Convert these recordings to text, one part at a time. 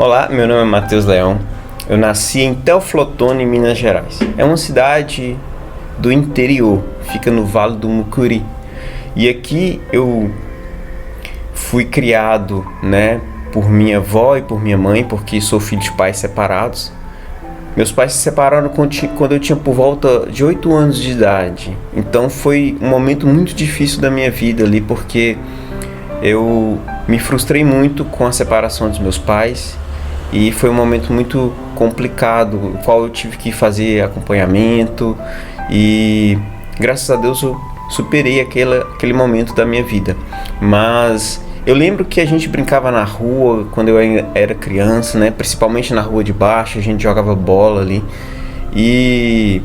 Olá, meu nome é Matheus Leão. Eu nasci em Teoflotone, Minas Gerais. É uma cidade do interior, fica no Vale do Mucuri. E aqui eu fui criado, por minha avó e por minha mãe, porque sou filho de pais separados. Meus pais se separaram quando eu tinha por volta de 8 anos de idade. Então foi um momento muito difícil da minha vida ali, porque eu me frustrei muito com a separação dos meus pais. E foi um momento muito complicado, no qual eu tive que fazer acompanhamento e graças a Deus eu superei aquele momento da minha vida. Mas eu lembro que a gente brincava na rua quando eu era criança, principalmente na rua de baixo, a gente jogava bola ali. E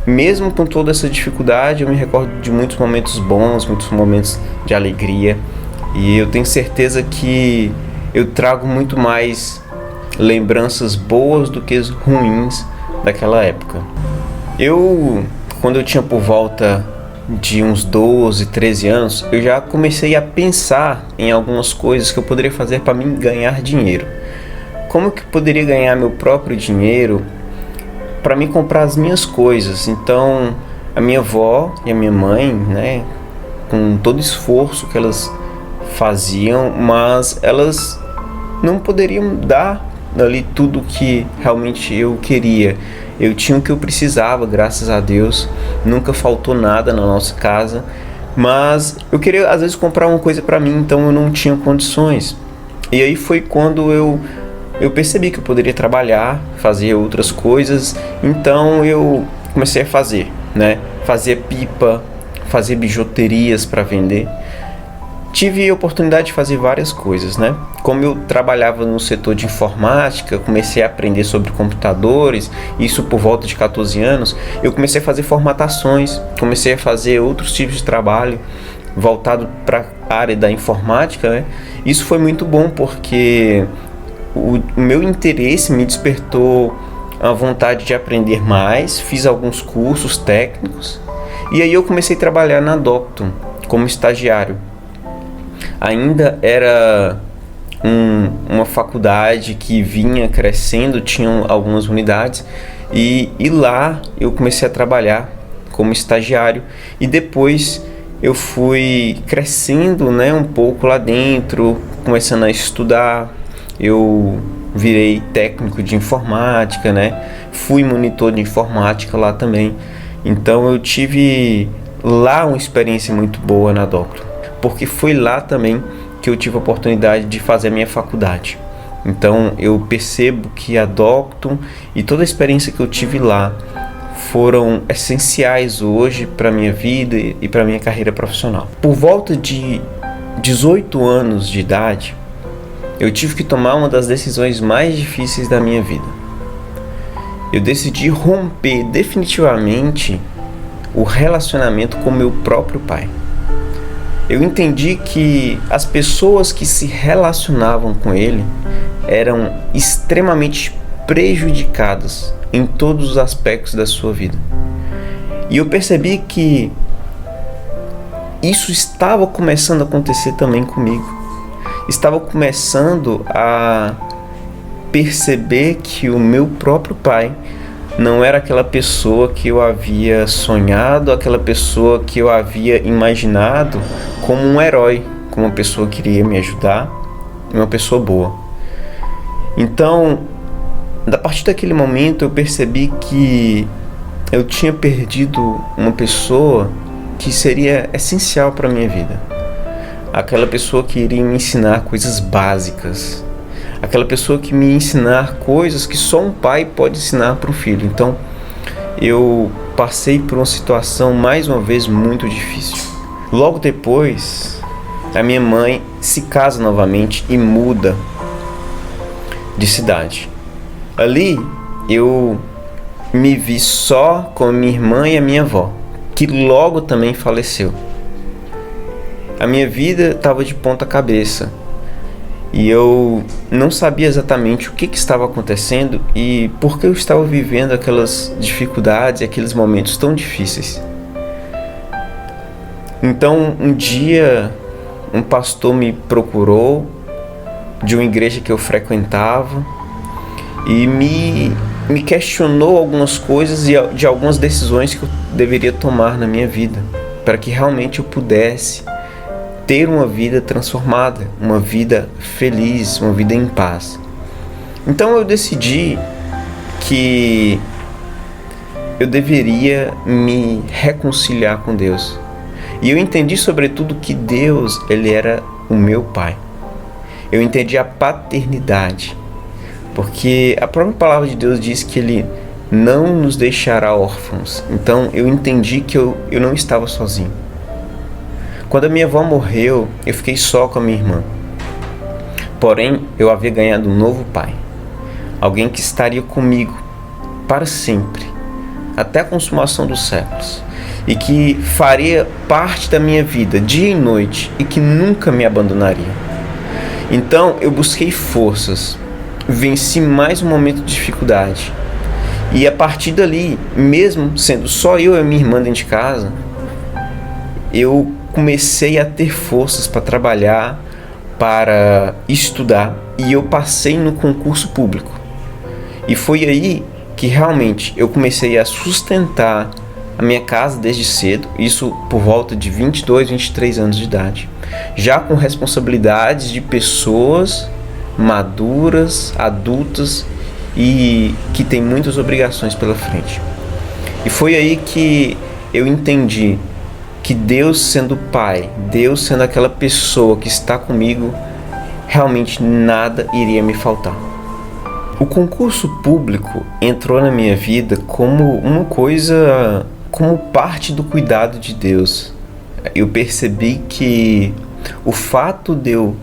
mesmo com toda essa dificuldade, eu me recordo de muitos momentos bons, muitos momentos de alegria. E eu tenho certeza que eu trago muito mais lembranças boas do que as ruins daquela época. Quando eu tinha por volta de uns 12, 13 anos, eu já comecei a pensar em algumas coisas que eu poderia fazer para mim ganhar dinheiro. Como que eu poderia ganhar meu próprio dinheiro para me comprar as minhas coisas? Então, a minha avó e a minha mãe, com todo o esforço que elas faziam, mas elas não poderiam dar ali tudo que realmente eu queria. Eu tinha o que eu precisava, graças a Deus, nunca faltou nada na nossa casa, mas eu queria às vezes comprar uma coisa para mim, então eu não tinha condições. E aí foi quando eu percebi que eu poderia trabalhar, fazer outras coisas, então eu comecei a fazer, fazer pipa, fazer bijuterias para vender. Tive a oportunidade de fazer várias coisas, Como eu trabalhava no setor de informática, comecei a aprender sobre computadores, isso por volta de 14 anos, eu comecei a fazer formatações, comecei a fazer outros tipos de trabalho voltado para a área da informática, Isso foi muito bom porque o meu interesse me despertou a vontade de aprender mais, fiz alguns cursos técnicos e aí eu comecei a trabalhar na Docton como estagiário. Ainda era uma faculdade que vinha crescendo, tinham algumas unidades e lá eu comecei a trabalhar como estagiário e depois eu fui crescendo um pouco lá dentro, começando a estudar. Eu virei técnico de informática, fui monitor de informática lá também. Então eu tive lá uma experiência muito boa na Docton, porque foi lá também que eu tive a oportunidade de fazer a minha faculdade. Então eu percebo que a Docton e toda a experiência que eu tive lá foram essenciais hoje para a minha vida e para a minha carreira profissional. Por volta de 18 anos de idade, eu tive que tomar uma das decisões mais difíceis da minha vida. Eu decidi romper definitivamente o relacionamento com meu próprio pai. Eu entendi que as pessoas que se relacionavam com ele eram extremamente prejudicadas em todos os aspectos da sua vida. E eu percebi que isso estava começando a acontecer também comigo. Estava começando a perceber que o meu próprio pai não era aquela pessoa que eu havia sonhado, aquela pessoa que eu havia imaginado como um herói, como uma pessoa que iria me ajudar, uma pessoa boa. Então, a partir daquele momento eu percebi que eu tinha perdido uma pessoa que seria essencial para a minha vida. Aquela pessoa que iria me ensinar coisas básicas. Aquela pessoa que me ensinar coisas que só um pai pode ensinar para um filho. Então, eu passei por uma situação, mais uma vez, muito difícil. Logo depois, a minha mãe se casa novamente e muda de cidade. Ali, eu me vi só com a minha irmã e a minha avó, que logo também faleceu. A minha vida estava de ponta cabeça. E eu não sabia exatamente o que estava acontecendo e por que eu estava vivendo aquelas dificuldades e aqueles momentos tão difíceis. Então, um dia, um pastor me procurou de uma igreja que eu frequentava e me questionou algumas coisas e de algumas decisões que eu deveria tomar na minha vida, para que realmente eu pudesse ter uma vida transformada, uma vida feliz, uma vida em paz. Então eu decidi que eu deveria me reconciliar com Deus. E eu entendi sobretudo que Deus, Ele era o meu Pai. Eu entendi a paternidade, porque a própria palavra de Deus diz que Ele não nos deixará órfãos. Então eu entendi que eu não estava sozinho. Quando a minha avó morreu, eu fiquei só com a minha irmã. Porém, eu havia ganhado um novo pai. Alguém que estaria comigo para sempre, até a consumação dos séculos. E que faria parte da minha vida, dia e noite, e que nunca me abandonaria. Então, eu busquei forças, venci mais um momento de dificuldade. E a partir dali, mesmo sendo só eu e a minha irmã dentro de casa, eu comecei a ter forças para trabalhar, para estudar, e eu passei no concurso público. E foi aí que realmente eu comecei a sustentar a minha casa desde cedo, isso por volta de 22, 23 anos de idade, já com responsabilidades de pessoas maduras, adultas e que têm muitas obrigações pela frente. E foi aí que eu entendi que Deus sendo Pai, Deus sendo aquela pessoa que está comigo, realmente nada iria me faltar. O concurso público entrou na minha vida como uma coisa, como parte do cuidado de Deus. Eu percebi que o fato de eu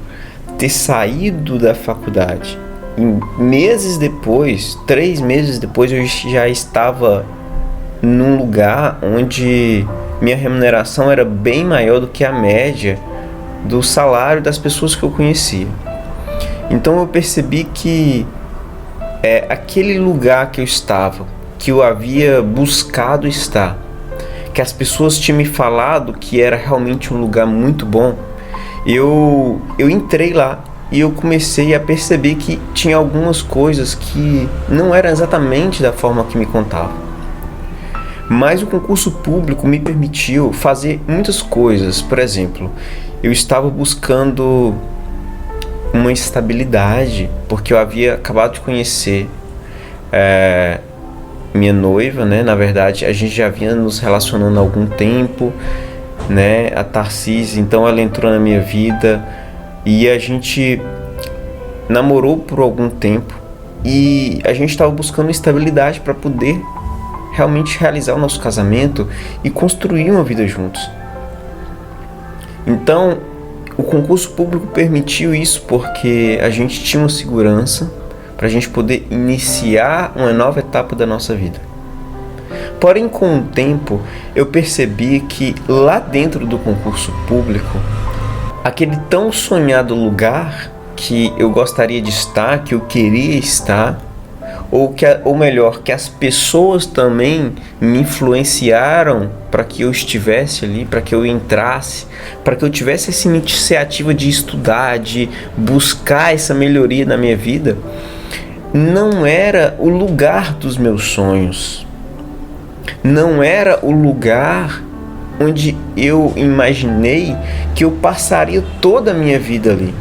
ter saído da faculdade, meses depois, 3 meses depois, eu já estava num lugar onde minha remuneração era bem maior do que a média do salário das pessoas que eu conhecia. Então eu percebi que aquele lugar que eu estava, que eu havia buscado estar, que as pessoas tinham me falado que era realmente um lugar muito bom, eu entrei lá e eu comecei a perceber que tinha algumas coisas que não eram exatamente da forma que me contavam. Mas o concurso público me permitiu fazer muitas coisas. Por exemplo, eu estava buscando uma estabilidade, porque eu havia acabado de conhecer minha noiva, né? Na verdade, a gente já vinha nos relacionando há algum tempo, né? A Tarcísio, então ela entrou na minha vida e a gente namorou por algum tempo e a gente estava buscando estabilidade para poder realmente realizar o nosso casamento e construir uma vida juntos. Então, o concurso público permitiu isso porque a gente tinha uma segurança para a gente poder iniciar uma nova etapa da nossa vida. Porém, com o tempo, eu percebi que lá dentro do concurso público, aquele tão sonhado lugar que eu gostaria de estar, que eu queria estar, ou melhor, que as pessoas também me influenciaram para que eu estivesse ali, para que eu entrasse, para que eu tivesse essa iniciativa de estudar, de buscar essa melhoria na minha vida, não era o lugar dos meus sonhos, não era o lugar onde eu imaginei que eu passaria toda a minha vida ali.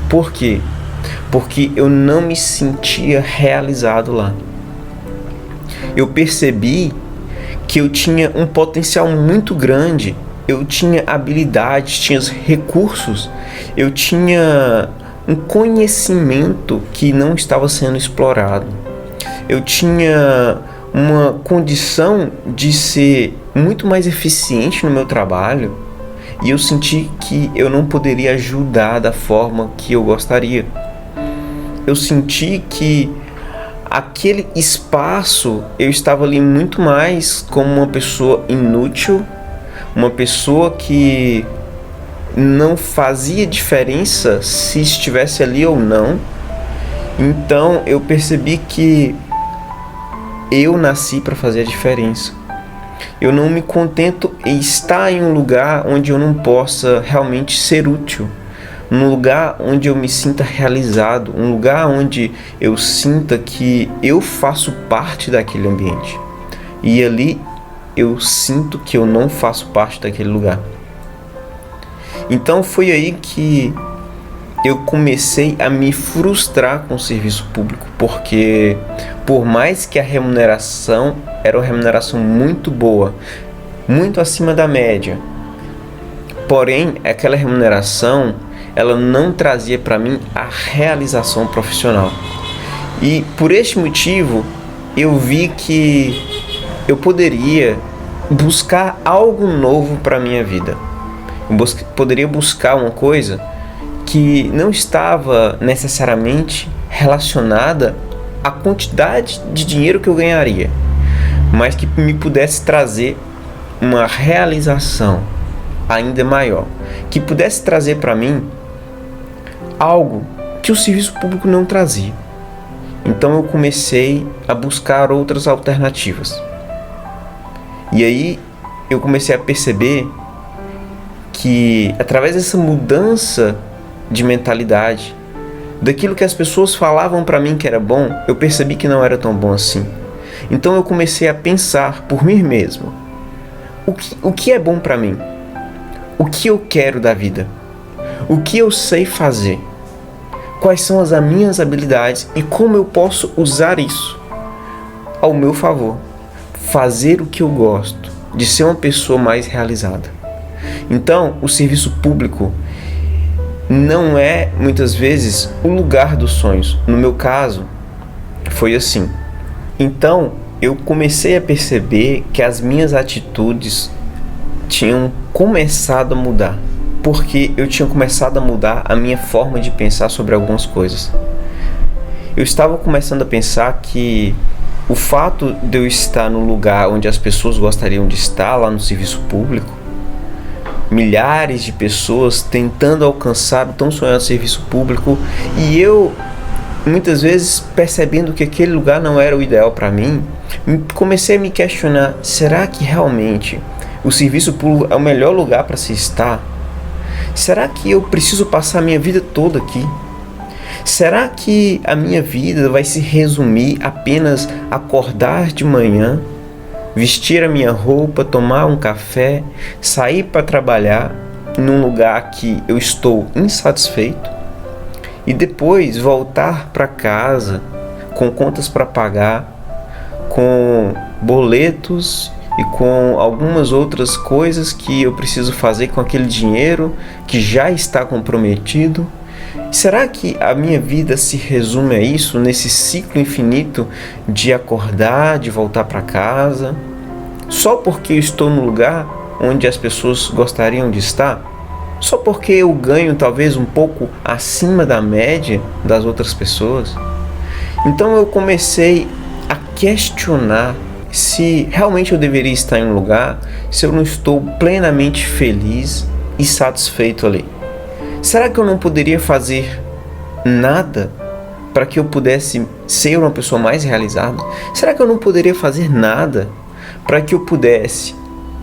Por quê? Porque eu não me sentia realizado lá. Eu percebi que eu tinha um potencial muito grande, eu tinha habilidades, tinha recursos, eu tinha um conhecimento que não estava sendo explorado. Eu tinha uma condição de ser muito mais eficiente no meu trabalho e eu senti que eu não poderia ajudar da forma que eu gostaria. Eu senti que aquele espaço eu estava ali muito mais como uma pessoa inútil, uma pessoa que não fazia diferença se estivesse ali ou não. Então eu percebi que eu nasci para fazer a diferença. Eu não me contento em estar em um lugar onde eu não possa realmente ser útil, num lugar onde eu me sinta realizado, um lugar onde eu sinta que eu faço parte daquele ambiente. E ali eu sinto que eu não faço parte daquele lugar. Então foi aí que eu comecei a me frustrar com o serviço público, porque por mais que a remuneração era uma remuneração muito boa, muito acima da média, porém aquela remuneração ela não trazia para mim a realização profissional. E por este motivo eu vi que eu poderia buscar algo novo para minha vida. Eu poderia buscar uma coisa que não estava necessariamente relacionada à quantidade de dinheiro que eu ganharia, mas que me pudesse trazer uma realização ainda maior, que pudesse trazer para mim algo que o serviço público não trazia. Então eu comecei a buscar outras alternativas. E aí eu comecei a perceber que através dessa mudança de mentalidade, daquilo que as pessoas falavam para mim que era bom, eu percebi que não era tão bom assim. Então eu comecei a pensar por mim mesmo, o que é bom para mim? O que eu quero da vida? O que eu sei fazer? Quais são as minhas habilidades e como eu posso usar isso ao meu favor? Fazer o que eu gosto, de ser uma pessoa mais realizada. Então, o serviço público não é, muitas vezes, o lugar dos sonhos. No meu caso, foi assim. Então, eu comecei a perceber que as minhas atitudes tinham começado a mudar. Porque eu tinha começado a mudar a minha forma de pensar sobre algumas coisas. Eu estava começando a pensar que o fato de eu estar no lugar onde as pessoas gostariam de estar, lá no serviço público, milhares de pessoas tentando alcançar o tão sonhado serviço público, e eu muitas vezes percebendo que aquele lugar não era o ideal para mim, comecei a me questionar: será que realmente o serviço público é o melhor lugar para se estar? Será que eu preciso passar a minha vida toda aqui? Será que a minha vida vai se resumir apenas a acordar de manhã, vestir a minha roupa, tomar um café, sair para trabalhar num lugar que eu estou insatisfeito e depois voltar para casa com contas para pagar, com boletos e com algumas outras coisas que eu preciso fazer com aquele dinheiro que já está comprometido? Será que a minha vida se resume a isso, nesse ciclo infinito de acordar, de voltar para casa, só porque eu estou no lugar onde as pessoas gostariam de estar? Só porque eu ganho talvez um pouco acima da média das outras pessoas? Então eu comecei a questionar se realmente eu deveria estar em um lugar se eu não estou plenamente feliz e satisfeito ali. Será que eu não poderia fazer nada para que eu pudesse ser uma pessoa mais realizada? Será que eu não poderia fazer nada para que eu pudesse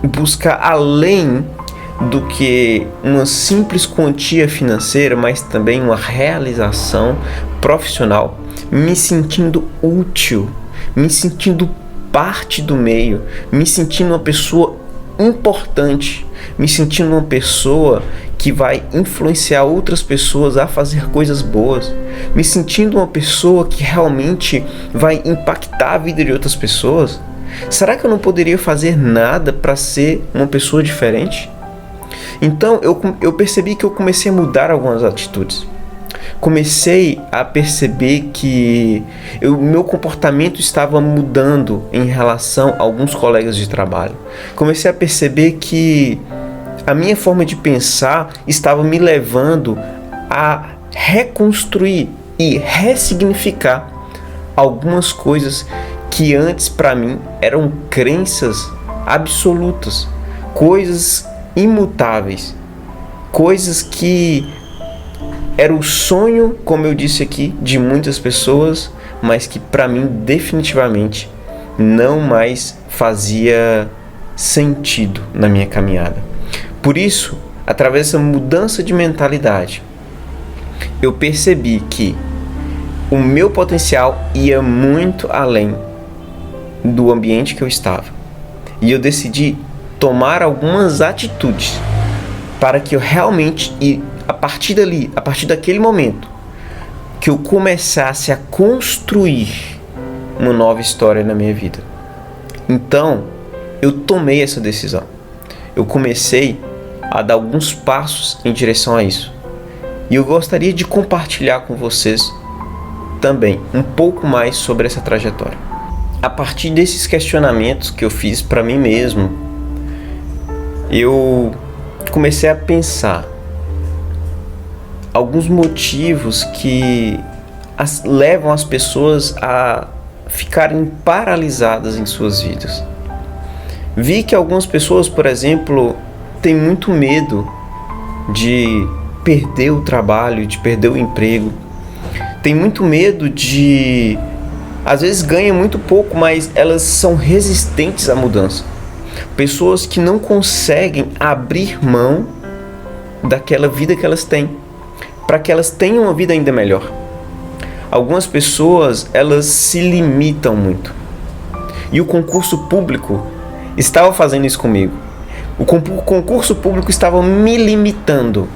buscar além do que uma simples quantia financeira, mas também uma realização profissional, me sentindo útil, me sentindo parte do meio, me sentindo uma pessoa importante, me sentindo uma pessoa que vai influenciar outras pessoas a fazer coisas boas, me sentindo uma pessoa que realmente vai impactar a vida de outras pessoas? Será que eu não poderia fazer nada para ser uma pessoa diferente? Então eu percebi que eu comecei a mudar algumas atitudes. Comecei a perceber que meu comportamento estava mudando em relação a alguns colegas de trabalho. Comecei a perceber que a minha forma de pensar estava me levando a reconstruir e ressignificar algumas coisas que antes para mim eram crenças absolutas, coisas imutáveis, coisas que era o sonho, como eu disse aqui, de muitas pessoas, mas que para mim definitivamente não mais fazia sentido na minha caminhada. Por isso, através dessa mudança de mentalidade, eu percebi que o meu potencial ia muito além do ambiente que eu estava. E eu decidi tomar algumas atitudes para que eu realmente, e a partir dali, a partir daquele momento, que eu começasse a construir uma nova história na minha vida. Então, eu tomei essa decisão. Eu comecei a dar alguns passos em direção a isso. E eu gostaria de compartilhar com vocês também um pouco mais sobre essa trajetória. A partir desses questionamentos que eu fiz para mim mesmo, eu comecei a pensar alguns motivos que levam as pessoas a ficarem paralisadas em suas vidas. Vi que algumas pessoas, por exemplo, têm muito medo de perder o trabalho, de perder o emprego. Tem muito medo de... Às vezes ganham muito pouco, mas elas são resistentes à mudança. Pessoas que não conseguem abrir mão daquela vida que elas têm, para que elas tenham uma vida ainda melhor. Algumas pessoas, elas se limitam muito. E o concurso público estava fazendo isso comigo. O concurso público estava me limitando.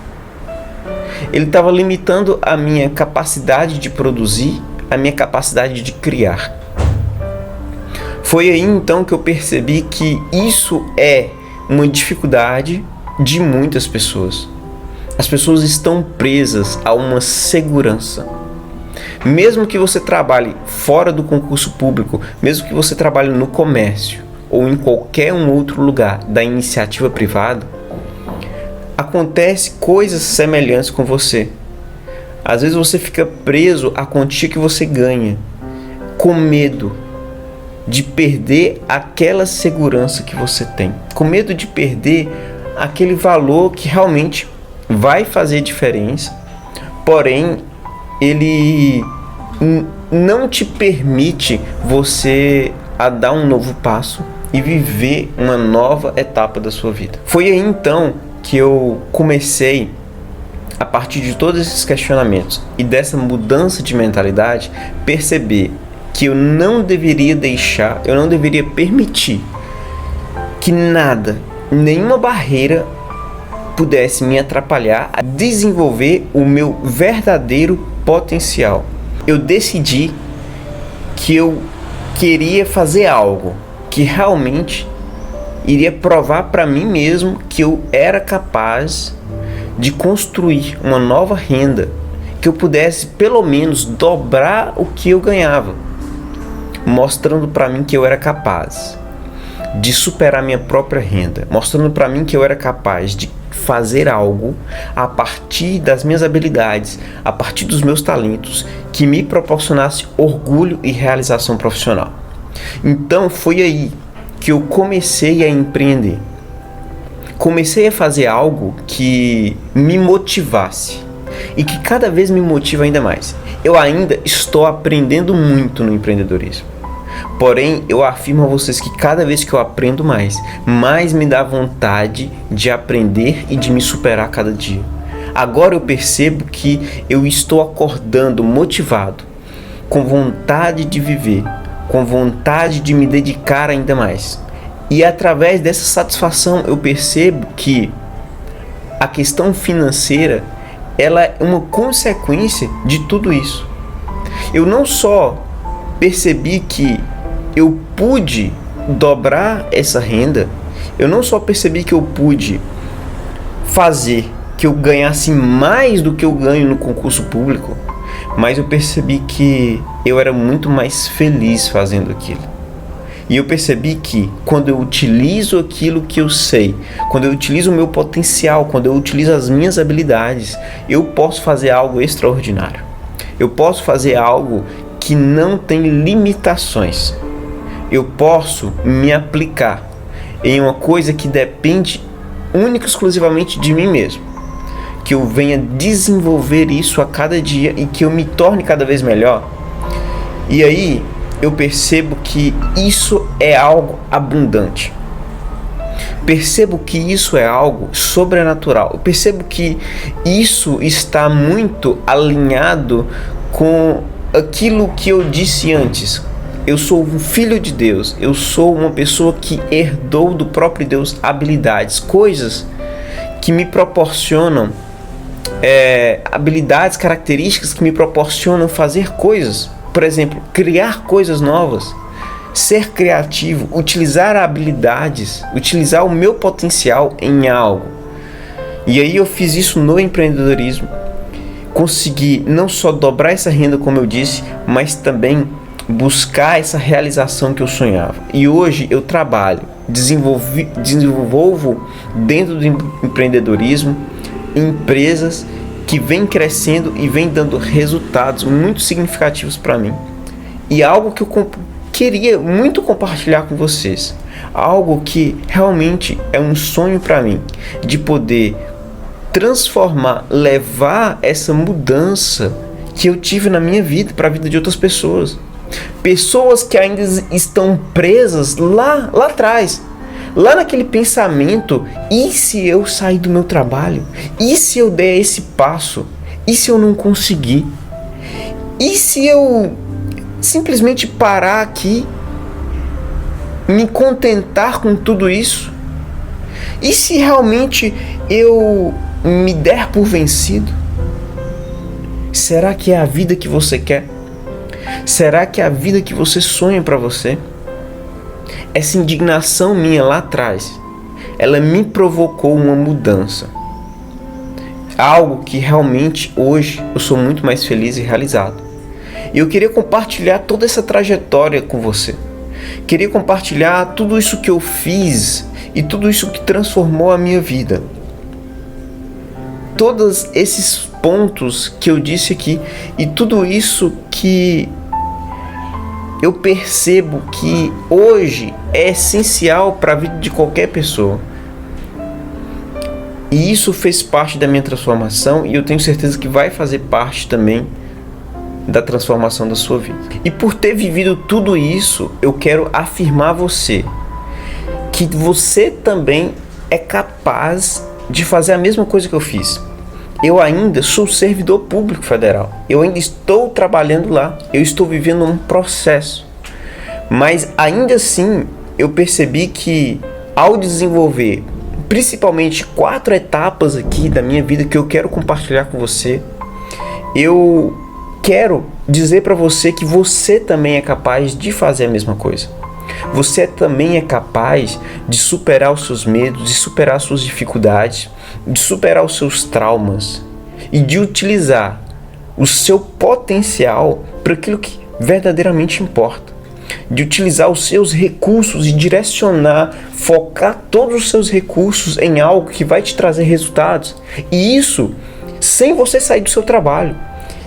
Ele estava limitando a minha capacidade de produzir, a minha capacidade de criar. Foi aí então que eu percebi que isso é uma dificuldade de muitas pessoas. As pessoas estão presas a uma segurança. Mesmo que você trabalhe fora do concurso público, mesmo que você trabalhe no comércio ou em qualquer um outro lugar da iniciativa privada, acontece coisas semelhantes com você. Às vezes você fica preso à quantia que você ganha, com medo de perder aquela segurança que você tem, com medo de perder aquele valor que realmente vai fazer diferença, porém ele não te permite você a dar um novo passo e viver uma nova etapa da sua vida. Foi aí então que eu comecei, a partir de todos esses questionamentos e dessa mudança de mentalidade, perceber que eu não deveria permitir que nada, nenhuma barreira pudesse me atrapalhar a desenvolver o meu verdadeiro potencial. Eu decidi que eu queria fazer algo que realmente iria provar para mim mesmo que eu era capaz de construir uma nova renda, que eu pudesse pelo menos dobrar o que eu ganhava, mostrando para mim que eu era capaz de superar minha própria renda, mostrando para mim que eu era capaz de fazer algo a partir das minhas habilidades, a partir dos meus talentos, que me proporcionasse orgulho e realização profissional. Então foi aí que eu comecei a empreender. Comecei a fazer algo que me motivasse e que cada vez me motiva ainda mais. Eu ainda estou aprendendo muito no empreendedorismo. Porém, eu afirmo a vocês que cada vez que eu aprendo mais me dá vontade de aprender e de me superar cada dia. Agora eu percebo que eu estou acordando motivado, com vontade de viver, com vontade de me dedicar ainda mais. E através dessa satisfação eu percebo que a questão financeira, ela é uma consequência de tudo isso. Eu não só percebi que eu pude dobrar essa renda, eu não só percebi que eu pude fazer que eu ganhasse mais do que eu ganho no concurso público, mas eu percebi que eu era muito mais feliz fazendo aquilo. E eu percebi que quando eu utilizo aquilo que eu sei, quando eu utilizo o meu potencial, quando eu utilizo as minhas habilidades, eu posso fazer algo extraordinário. Eu posso fazer algo que não tem limitações. Eu posso me aplicar em uma coisa que depende única e exclusivamente de mim mesmo. Que eu venha desenvolver isso a cada dia e que eu me torne cada vez melhor. E aí eu percebo que isso é algo abundante. percebo que isso é algo sobrenatural. Eu percebo que isso está muito alinhado com aquilo que eu disse antes. Eu sou um filho de Deus. Eu sou uma pessoa que herdou do próprio Deus habilidades, coisas que me proporcionam habilidades, características que me proporcionam fazer coisas. Por exemplo, criar coisas novas, ser criativo, utilizar habilidades, utilizar o meu potencial em algo. E aí eu fiz isso no empreendedorismo. Consegui não só dobrar essa renda, como eu disse, mas também buscar essa realização que eu sonhava. E hoje eu trabalho, desenvolvo dentro do empreendedorismo empresas que vêm crescendo e vêm dando resultados muito significativos para mim. E algo que eu queria muito compartilhar com vocês, algo que realmente é um sonho para mim, de poder transformar, levar essa mudança que eu tive na minha vida para a vida de outras pessoas. Pessoas que ainda estão presas lá atrás, lá naquele pensamento: e se eu sair do meu trabalho? E se eu der esse passo? E se eu não conseguir? E se eu simplesmente parar aqui, me contentar com tudo isso? E se realmente eu me der por vencido? Será que é a vida que você quer? Será que é a vida que você sonha para você? Essa indignação minha lá atrás, ela me provocou uma mudança. Algo que realmente hoje eu sou muito mais feliz e realizado. E eu queria compartilhar toda essa trajetória com você. Queria compartilhar tudo isso que eu fiz e tudo isso que transformou a minha vida. Todos esses pontos que eu disse aqui e tudo isso que eu percebo que hoje é essencial para a vida de qualquer pessoa. E isso fez parte da minha transformação e eu tenho certeza que vai fazer parte também da transformação da sua vida. E por ter vivido tudo isso, eu quero afirmar a você que você também é capaz de fazer a mesma coisa que eu fiz. Eu ainda sou servidor público federal. Eu ainda estou trabalhando lá. Eu estou vivendo um processo. Mas ainda assim, eu percebi que ao desenvolver principalmente 4 etapas aqui da minha vida que eu quero compartilhar com você, eu quero dizer para você que você também é capaz de fazer a mesma coisa. Você também é capaz de superar os seus medos, de superar as suas dificuldades, de superar os seus traumas e de utilizar o seu potencial para aquilo que verdadeiramente importa. De utilizar os seus recursos e direcionar, focar todos os seus recursos em algo que vai te trazer resultados. E isso sem você sair do seu trabalho,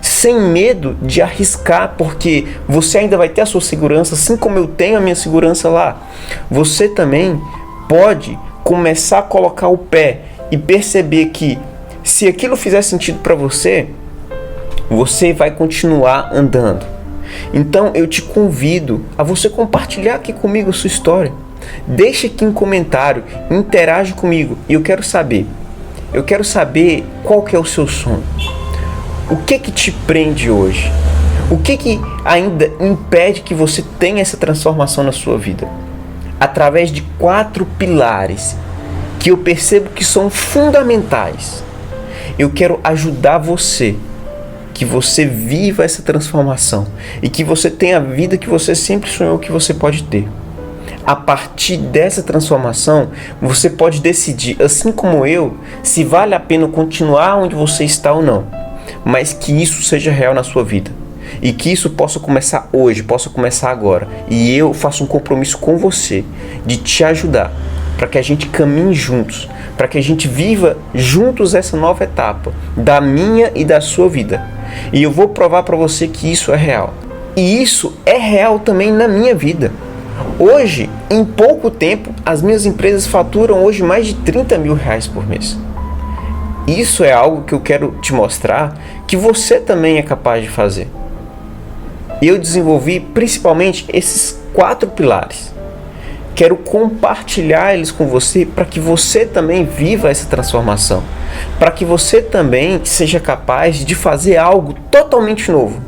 sem medo de arriscar, porque você ainda vai ter a sua segurança, assim como eu tenho a minha segurança lá. Você também pode começar a colocar o pé e perceber que se aquilo fizer sentido para você, você vai continuar andando. Então eu te convido a você compartilhar aqui comigo a sua história. Deixa aqui um comentário, interage comigo e eu quero saber qual que é o seu sonho. O que te prende hoje? O que ainda impede que você tenha essa transformação na sua vida? Através de 4 pilares que eu percebo que são fundamentais, eu quero ajudar você, que você viva essa transformação e que você tenha a vida que você sempre sonhou que você pode ter. A partir dessa transformação, você pode decidir, assim como eu, se vale a pena continuar onde você está ou não, mas que isso seja real na sua vida e que isso possa começar hoje, possa começar agora. E eu faço um compromisso com você de te ajudar para que a gente caminhe juntos, para que a gente viva juntos essa nova etapa da minha e da sua vida. E eu vou provar para você que isso é real. E isso é real também na minha vida. Hoje, em pouco tempo, as minhas empresas faturam hoje mais de 30 mil reais por mês. Isso é algo que eu quero te mostrar que você também é capaz de fazer. Eu desenvolvi principalmente esses 4 pilares, Quero compartilhar eles com você para que você também viva essa transformação, para que você também seja capaz de fazer algo totalmente novo,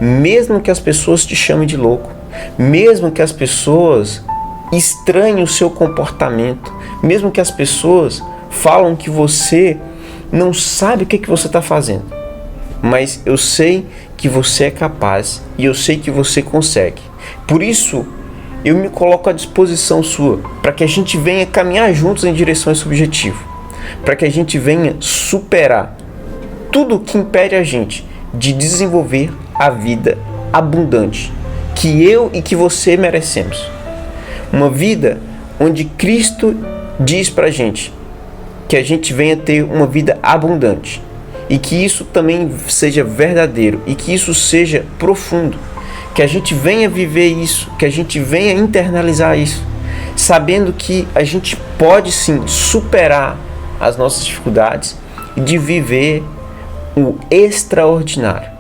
mesmo que as pessoas te chamem de louco, mesmo que as pessoas estranhem o seu comportamento, mesmo que as pessoas falam que você não sabe o que você está fazendo, mas eu sei que você é capaz e eu sei que você consegue. Por isso, eu me coloco à disposição sua, para que a gente venha caminhar juntos em direção a esse objetivo, para que a gente venha superar tudo o que impede a gente de desenvolver a vida abundante que eu e que você merecemos. Uma vida onde Cristo diz para a gente que a gente venha ter uma vida abundante e que isso também seja verdadeiro e que isso seja profundo, que a gente venha viver isso, que a gente venha internalizar isso, sabendo que a gente pode sim superar as nossas dificuldades e de viver o extraordinário.